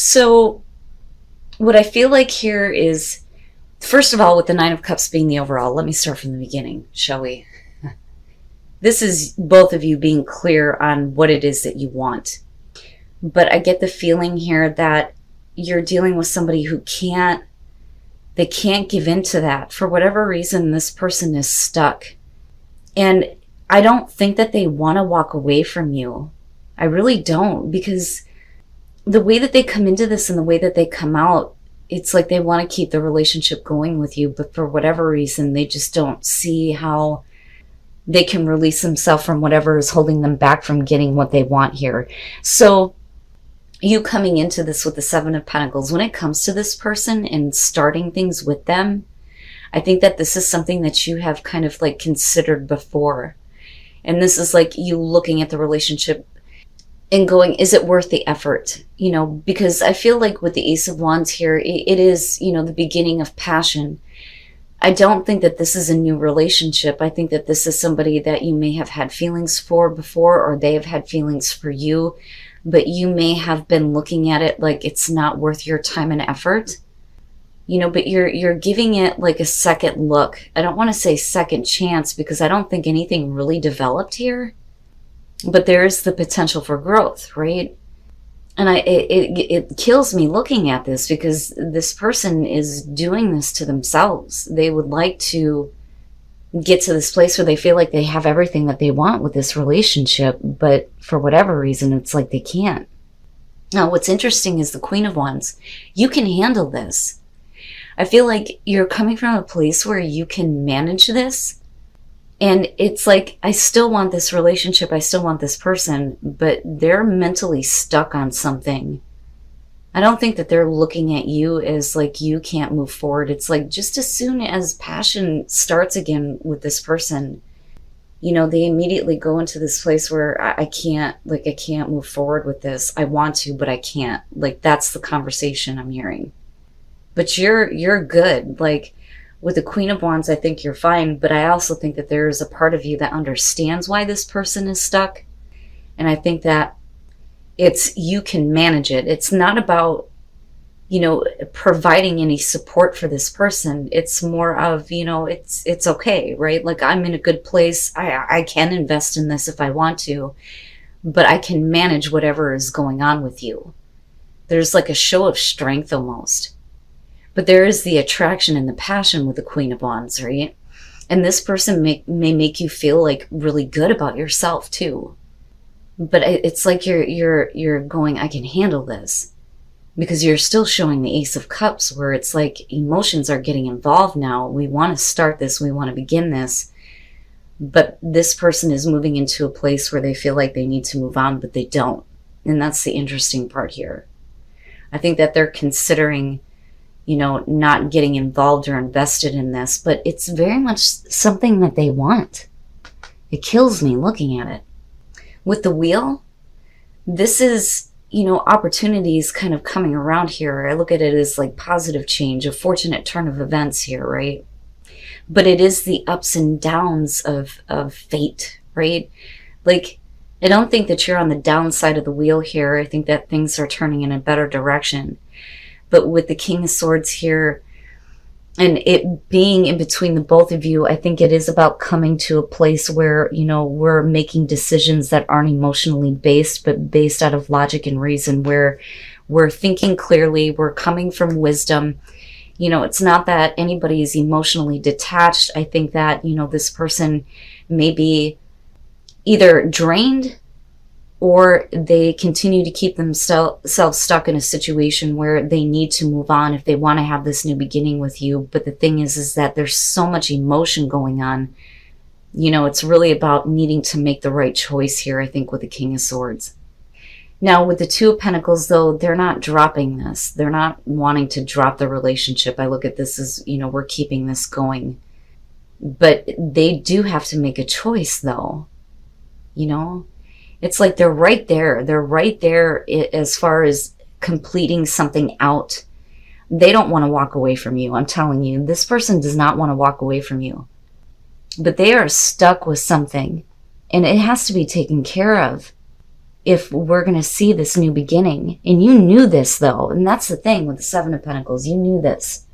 So what I feel like here is, first of all, with the Nine of Cups being the overall, let me start from the beginning, shall we? This is both of you being clear on what it is that you want. But I get the feeling here that you're dealing with somebody who they can't give in to that. For whatever reason, this person is stuck. And I don't think that they want to walk away from you. I really don't, because the way that they come into this and the way that they come out, it's like they want to keep the relationship going with you, but for whatever reason, they just don't see how they can release themselves from whatever is holding them back from getting what they want here. So you coming into this with the Seven of Pentacles, when it comes to this person and starting things with them, I think that this is something that you have kind of like considered before. And this is like you looking at the relationship and going, is it worth the effort? You know, because I feel like with the Ace of Wands here, it is, you know, the beginning of passion. I don't think that this is a new relationship. I think that this is somebody that you may have had feelings for before, or they have had feelings for you, but you may have been looking at it like it's not worth your time and effort. You know, but you're giving it like a second look. I don't want to say second chance because I don't think anything really developed here. But there is the potential for growth, right? And it kills me looking at this because this person is doing this to themselves. They would like to get to this place where they feel like they have everything that they want with this relationship, but for whatever reason, it's like they can't. Now, what's interesting is the Queen of Wands. You can handle this. I feel like you're coming from a place where you can manage this. And it's like, I still want this relationship, I still want this person, but they're mentally stuck on something. I don't think that they're looking at you as like you can't move forward. It's like just as soon as passion starts again with this person, you know, they immediately go into this place where I can't move forward with this. I want to, but I can't. Like, that's the conversation I'm hearing. But you're good. Like, with the Queen of Wands, I think you're fine, but I also think that there is a part of you that understands why this person is stuck. And I think that you can manage it. It's not about, you know, providing any support for this person. It's more of, you know, it's okay, right? Like, I'm in a good place. I can invest in this if I want to, but I can manage whatever is going on with you. There's like a show of strength almost. But there is the attraction and the passion with the Queen of Wands, right? And this person may make you feel like really good about yourself too. But it's like you're going, I can handle this. Because you're still showing the Ace of Cups, where it's like emotions are getting involved now. We want to start this. We want to begin this. But this person is moving into a place where they feel like they need to move on, but they don't. And that's the interesting part here. I think that they're considering, you know, not getting involved or invested in this, but it's very much something that they want. It kills me looking at it. With the Wheel, this is, you know, opportunities kind of coming around here. I look at it as like positive change, a fortunate turn of events here, right? But it is the ups and downs of fate, right? Like, I don't think that you're on the downside of the wheel here. I think that things are turning in a better direction. But with the King of Swords here, and it being in between the both of you, I think it is about coming to a place where, you know, we're making decisions that aren't emotionally based, but based out of logic and reason, where we're thinking clearly, we're coming from wisdom. You know, it's not that anybody is emotionally detached. I think that, you know, this person may be either drained, or they continue to keep themselves stuck in a situation where they need to move on if they want to have this new beginning with you. But the thing is that there's so much emotion going on. You know, it's really about needing to make the right choice here, I think, with the King of Swords. Now, with the Two of Pentacles, though, they're not dropping this. They're not wanting to drop the relationship. I look at this as, you know, we're keeping this going. But they do have to make a choice, though. You know? It's like they're right there. They're right there as far as completing something out. They don't want to walk away from you. I'm telling you, this person does not want to walk away from you. But they are stuck with something, and it has to be taken care of. if we're going to see this new beginning. And you knew this, though. And that's the thing with the Seven of Pentacles. You knew this.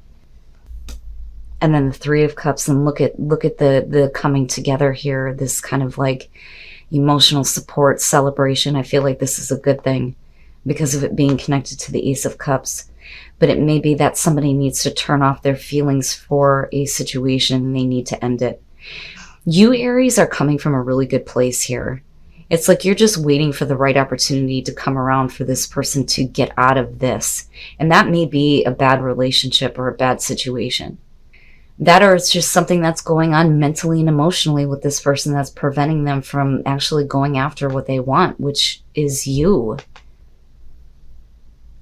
And then the Three of Cups, and look at the coming together here. This kind of like emotional support, celebration. I feel like this is a good thing because of it being connected to the Ace of Cups. But it may be that somebody needs to turn off their feelings for a situation. They need to end it. You, Aries, are coming from a really good place here. It's like you're just waiting for the right opportunity to come around for this person to get out of this. And that may be a bad relationship or a bad situation. That, or it's just something that's going on mentally and emotionally with this person that's preventing them from actually going after what they want, which is you.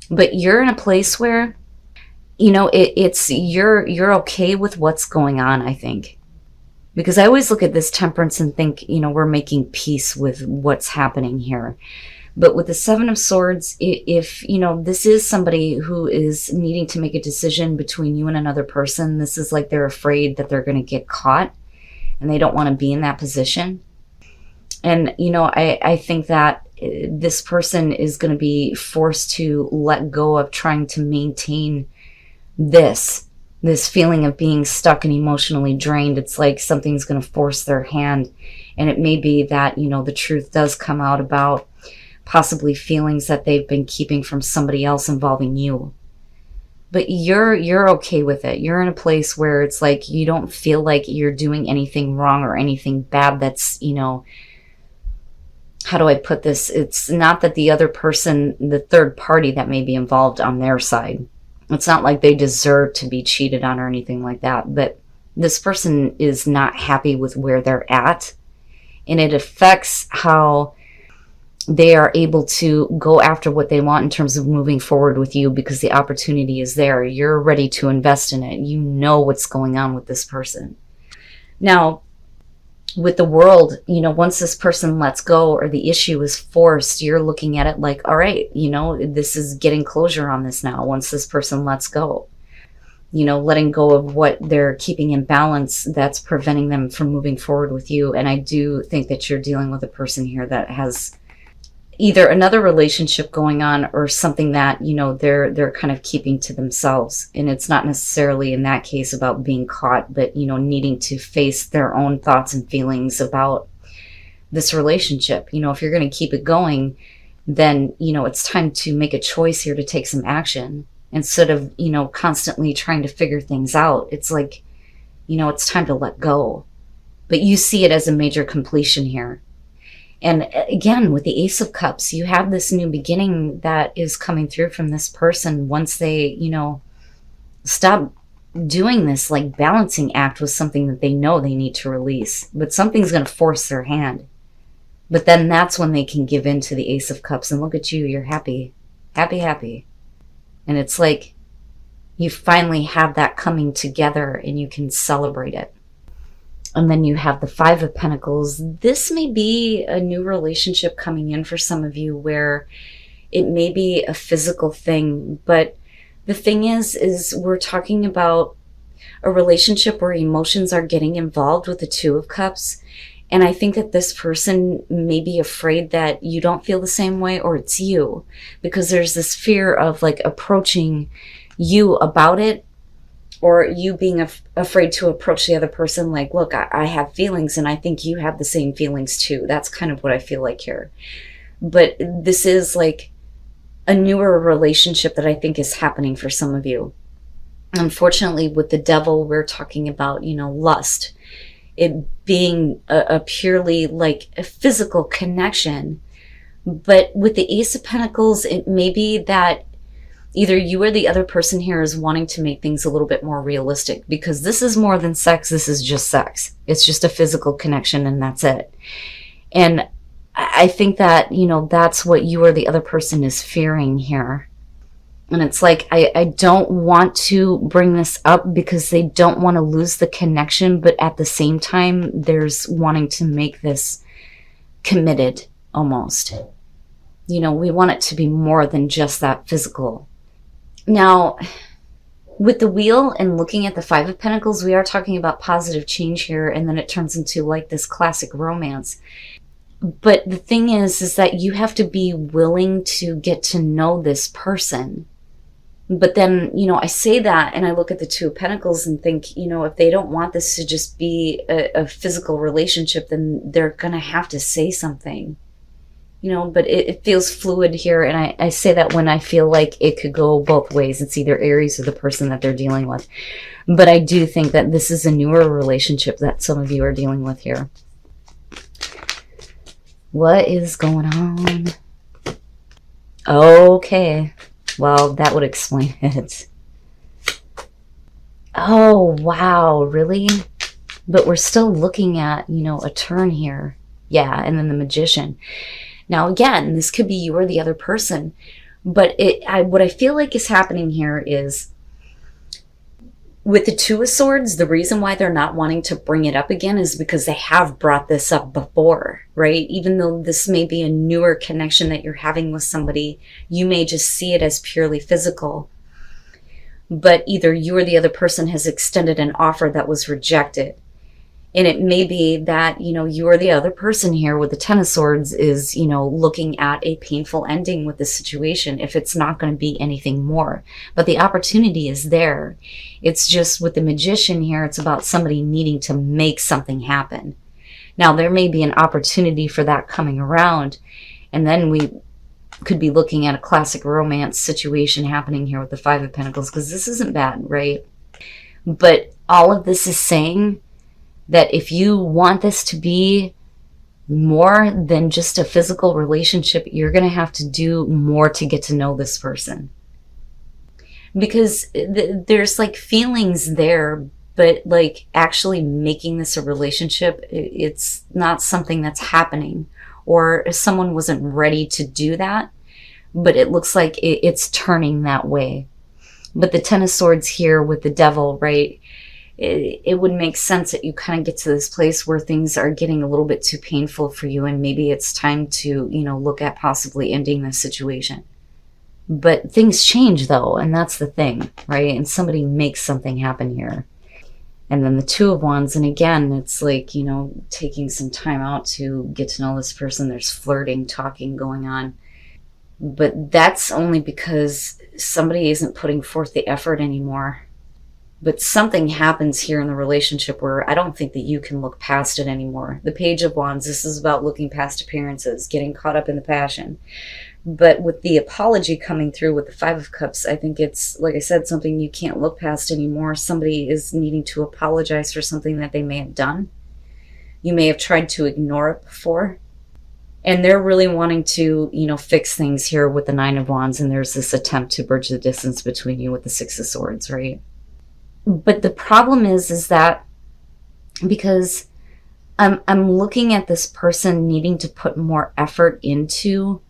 But you're in a place where, you know, you're okay with what's going on, I think. Because I always look at this Temperance and think, you know, we're making peace with what's happening here. But with the Seven of Swords, if, you know, this is somebody who is needing to make a decision between you and another person, this is like they're afraid that they're going to get caught and they don't want to be in that position. And, you know, I think that this person is going to be forced to let go of trying to maintain this feeling of being stuck and emotionally drained. It's like something's going to force their hand. And it may be that, you know, the truth does come out about possibly feelings that they've been keeping from somebody else involving you. But you're okay with it. You're in a place where it's like you don't feel like you're doing anything wrong or anything bad that's, you know, how do I put this? It's not that the other person, the third party that may be involved on their side, it's not like they deserve to be cheated on or anything like that. But this person is not happy with where they're at. And it affects how they are able to go after what they want in terms of moving forward with you, because the opportunity is there. You're ready to invest in it. You know what's going on with this person. Now, with the World, you know, once this person lets go or the issue is forced, you're looking at it like, all right, you know, this is getting closure on this now. Once this person lets go, you know, letting go of what they're keeping in balance that's preventing them from moving forward with you. And I do think that you're dealing with a person here that has either another relationship going on or something that, you know, they're kind of keeping to themselves. And it's not necessarily in that case about being caught, but, you know, needing to face their own thoughts and feelings about this relationship. You know, if you're going to keep it going, then, you know, it's time to make a choice here to take some action instead of, you know, constantly trying to figure things out. It's like, you know, it's time to let go. But you see it as a major completion here. And again, with the Ace of Cups, you have this new beginning that is coming through from this person once they, you know, stop doing this like balancing act with something that they know they need to release. But something's going to force their hand. But then that's when they can give in to the Ace of Cups. And look at you, you're happy, happy, happy. And it's like you finally have that coming together and you can celebrate it. And then you have the Five of Pentacles. This may be a new relationship coming in for some of you where it may be a physical thing. But the thing is we're talking about a relationship where emotions are getting involved with the Two of Cups. And I think that this person may be afraid that you don't feel the same way, or it's you. Because there's this fear of like approaching you about it, or you being afraid to approach the other person like, look, I have feelings and I think you have the same feelings too. That's kind of what I feel like here. But this is like a newer relationship that I think is happening for some of you. Unfortunately, with the Devil, we're talking about, you know, lust. It being a purely like a physical connection. But with the Ace of Pentacles, it may be that either you or the other person here is wanting to make things a little bit more realistic, because this is more than sex. This is just sex. It's just a physical connection and that's it. And I think that, you know, that's what you or the other person is fearing here. And it's like, I don't want to bring this up because they don't want to lose the connection. But at the same time, there's wanting to make this committed almost. You know, we want it to be more than just that physical. Now, with the Wheel and looking at the Five of Pentacles, we are talking about positive change here, and then it turns into like this classic romance. But the thing is that you have to be willing to get to know this person. But then, I say that and I look at the Two of Pentacles and think, if they don't want this to just be a physical relationship, then they're going to have to say something. But it feels fluid here. And I say that when I feel like it could go both ways. It's either Aries or the person that they're dealing with. But I do think that this is a newer relationship that some of you are dealing with here. What is going on? Okay. Well, that would explain it. Oh, wow. Really? But we're still looking at, a turn here. Yeah, and then the Magician. Now, again, this could be you or the other person. But what I feel like is happening here is, with the Two of Swords, the reason why they're not wanting to bring it up again is because they have brought this up before, right? Even though this may be a newer connection that you're having with somebody, you may just see it as purely physical. But either you or the other person has extended an offer that was rejected. And it may be that, you or the other person here with the Ten of Swords is, looking at a painful ending with the situation if it's not going to be anything more. But the opportunity is there. It's just with the Magician here, it's about somebody needing to make something happen. Now, there may be an opportunity for that coming around. And then we could be looking at a classic romance situation happening here with the Five of Pentacles, because this isn't bad, right? But all of this is saying that if you want this to be more than just a physical relationship, you're going to have to do more to get to know this person. Because there's like feelings there, but like actually making this a relationship, it's not something that's happening. Or someone wasn't ready to do that, but it looks like it's turning that way. But the Ten of Swords here with the Devil, right? It would make sense that you kind of get to this place where things are getting a little bit too painful for you, and maybe it's time to, look at possibly ending this situation. But things change though, and that's the thing, right? And somebody makes something happen here. And then the Two of Wands, and again, it's like, taking some time out to get to know this person. There's flirting, talking going on. But that's only because somebody isn't putting forth the effort anymore. But something happens here in the relationship where I don't think that you can look past it anymore. The Page of Wands, this is about looking past appearances, getting caught up in the passion. But with the apology coming through with the Five of Cups, I think it's, like I said, something you can't look past anymore. Somebody is needing to apologize for something that they may have done. You may have tried to ignore it before. And they're really wanting to, fix things here with the Nine of Wands. And there's this attempt to bridge the distance between you with the Six of Swords, right? But the problem is that because I'm looking at this person needing to put more effort into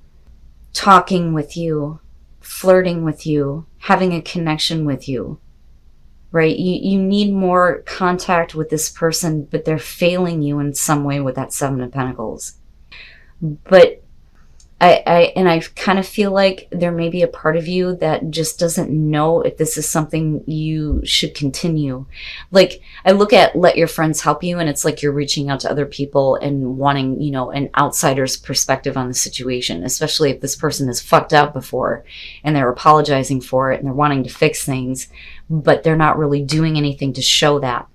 talking with you, flirting with you, having a connection with you, right? You need more contact with this person, but they're failing you in some way with that Seven of Pentacles. But I kind of feel like there may be a part of you that just doesn't know if this is something you should continue. Like, I look at let your friends help you, and it's like you're reaching out to other people and wanting, an outsider's perspective on the situation, especially if this person has fucked up before and they're apologizing for it and they're wanting to fix things, but they're not really doing anything to show that.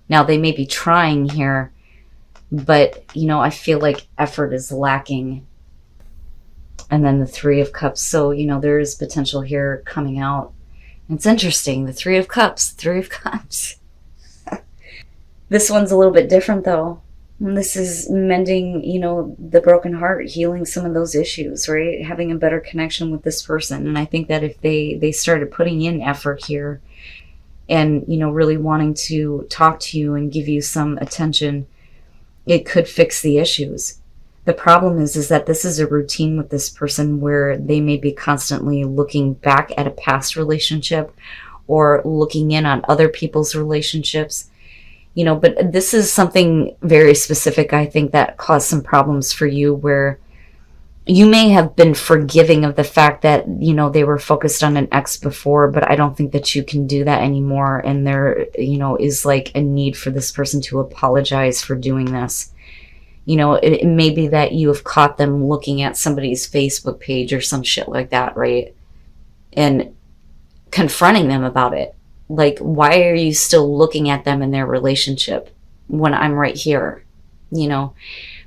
Now, they may be trying here, but, I feel like effort is lacking. And then the Three of Cups. So, there is potential here coming out. It's interesting. The Three of Cups. This one's a little bit different, though. And this is mending, the broken heart, healing some of those issues, right? Having a better connection with this person. And I think that if they started putting in effort here and, really wanting to talk to you and give you some attention, it could fix the issues. The problem is that this is a routine with this person where they may be constantly looking back at a past relationship or looking in on other people's relationships, but this is something very specific, I think, that caused some problems for you, where you may have been forgiving of the fact that, they were focused on an ex before, but I don't think that you can do that anymore. And there, is like a need for this person to apologize for doing this. You know, it may be that you have caught them looking at somebody's Facebook page or some shit like that, right? And confronting them about it. Like, why are you still looking at them in their relationship when I'm right here? You know,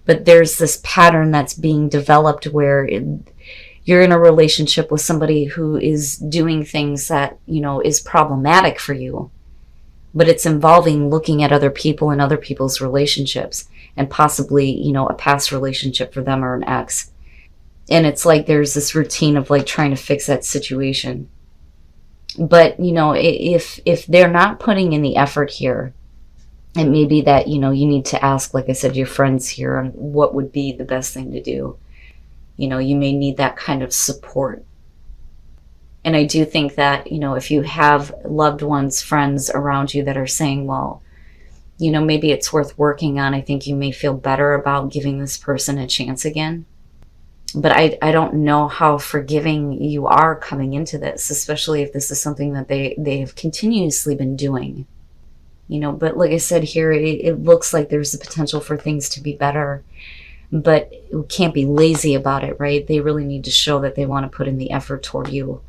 but there's this pattern that's being developed where you're in a relationship with somebody who is doing things that, you know, is problematic for you. But it's involving looking at other people and other people's relationships, and possibly, you know, a past relationship for them or an ex. And it's like there's this routine of like trying to fix that situation. But, you know, if they're not putting in the effort here, it may be that, you know, you need to ask, like I said, your friends here on what would be the best thing to do. You know, you may need that kind of support. And I do think that, you know, if you have loved ones, friends around you that are saying, well, you know, maybe it's worth working on, I think you may feel better about giving this person a chance again. But I don't know how forgiving you are coming into this, especially if this is something that they have continuously been doing. You know, but like I said here, it looks like there's the potential for things to be better. But we can't be lazy about it, right? They really need to show that they want to put in the effort toward you.